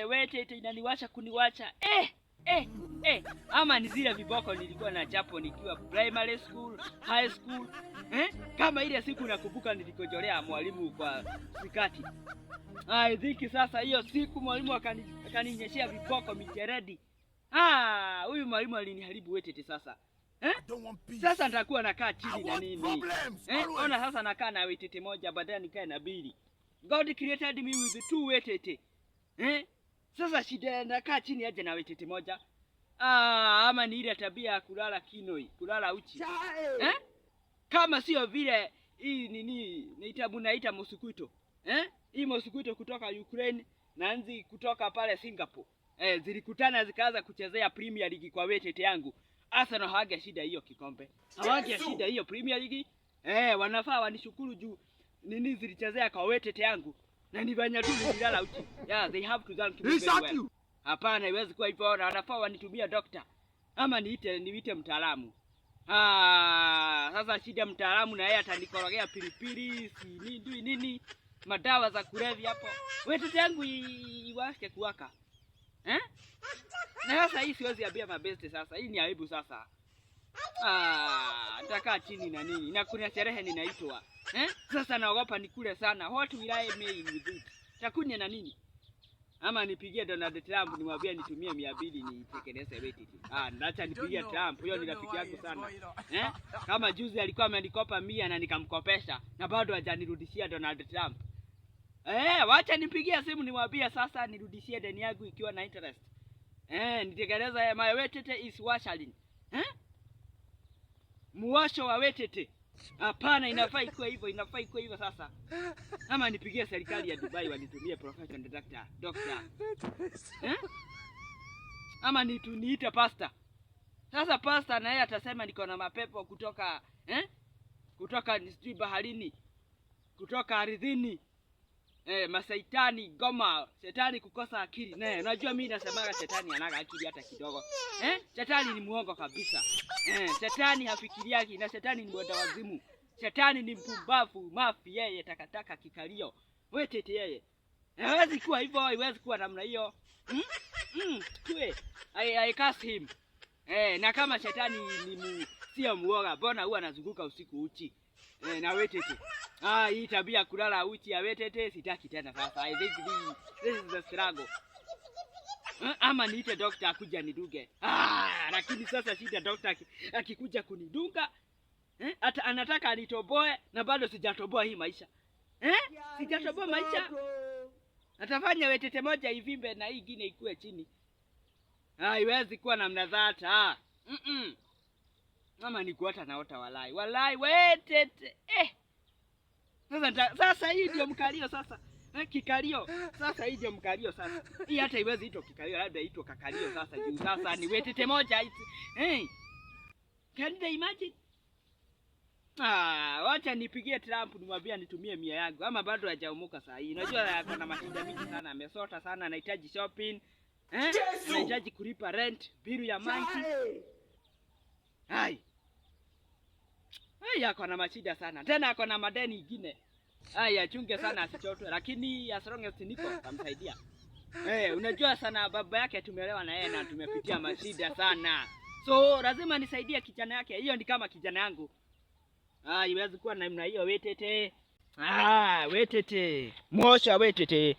Wetete inaniwacha kuniwacha. Ama ni zile viboko nilikuwa na chapo nikiwa primary school, high school. Kama ile siku nakumbuka nilikojolea mwalimu kwa sikati. I think sasa hiyo siku mwalimu akaninyeshia viboko micheredi. Huyu mwalimu aliniharibu Wetete sasa. Sasa nitakuwa nakaa chini na nini? Ona sasa nakaa na Wetete moja baadaye nikae na mbili. God created me with two Wetete. Sasa shida nakaa chini aje na Wetete moja. Ama ni ile tabia ya kulala kinoi, kulala uchi. Kama sio vile hii nini naita mosquito. Hii mosquito kutoka Ukraine na nzi kutoka pale Singapore. Zilikutana zikaanza kuchezea Premier League kwa Wetete yangu. Arsenal hawaga shida hiyo kikombe. Hawaga shida hiyo Premier League. Wanafaa wanishukuru juu nini zilichezea kwa Wetete yangu. Na nifanya tu nilala uchi. Yeah, they have to thank me very well. Hapana, haiwezi kuwa hivyo. Na wanafaa wanitumia doctor. Ama niite mtaalamu. Sasa shida mtaalamu na yeye atanikorogea pilipili, si nini, madawa za kulevya hapo. Wetete yangu iwashe kuwaka. Na sasa hii siwezi ambia mabeste sasa. Hii ni aibu sasa. Nitakaa chini na nini. Na kuna sherehe ninaitwa. Sasa naogopa nikule sana. What will I make with it? Takunya na nini? Ama nipigie Donald Trump nimwambie nitumie 200 nitekeleze Wetete. Acha nipigie Trump. Huyo ni rafiki yangu sana. Kama juzi alikuwa amenikopa 100 na nikamkopesha na bado hajanirudishia Donald Trump. Wacha nipigie simu nimwambie sasa nirudishie deni yangu ikiwa na interest. Nitekeleza my Wetete is washing. Muwasho wa Wetete. Hapana, inafaa ikuwe hivyo sasa. Ama nipigie serikali ya Dubai wanitumie professional doctor. Ama niite pastor. Sasa pastor na yeye atasema niko na mapepo kutoka nisijui baharini, kutoka ardhini. Masaitani goma, shetani kukosa akili. Unajua mimi nasemaga shetani anaga akili hata kidogo. Shetani ni muongo kabisa. Shetani hafikiriaki na shetani ni mwenda wazimu. Shetani ni mpumbavu, mafi yeye, takataka kikalio. Wetete yeye. Hawezi kuwa hivyo, haiwezi kuwa namna hiyo. I curse him. Na kama shetani ni sio muoga, mbona huwa anazunguka usiku uchi? Na Wetete. Hii tabia kulala uchi ya Wetete sitaki tena sasa. I think this is the struggle. Ama niite doctor akuja niduge. Lakini sasa shida doctor akikuja kunidunga, hata anataka anitoboe na bado sijatoboa hii maisha. Sijatoboa maisha. Atafanya Wetete moja ivimbe na hii ingine ikue chini. Haiwezi kuwa namna dhata. Mama nikuota naota walai Wetete. Sasa hii ndio mkalio sasa. Kikalio. Sasa hii ndio mkalio sasa. Hii hata iwezi itwa kikalio, labda itwa kakalio sasa juu sasa ni Wetete moja. Can you imagine? Wacha nipigie Trump nimwambie nitumie 100 yangu. Ama bado hajaumuka saa hii. Unajua kuna mashida mingi sana, amesota sana, anahitaji shopping. Anahitaji kulipa rent, bill ya month. Yako na mashida sana. Tena ako na madeni ingine. Achunge sana asichotwe, lakini as long as niko tamsaidia. Unajua sana baba yake tumeelewa na yeye na tumepitia mashida sana. So lazima nisaidie kijana yake. Hiyo ni kama kijana yangu. Iwezi kuwa namna hiyo Wetete. Wetete. Mwosha Wetete.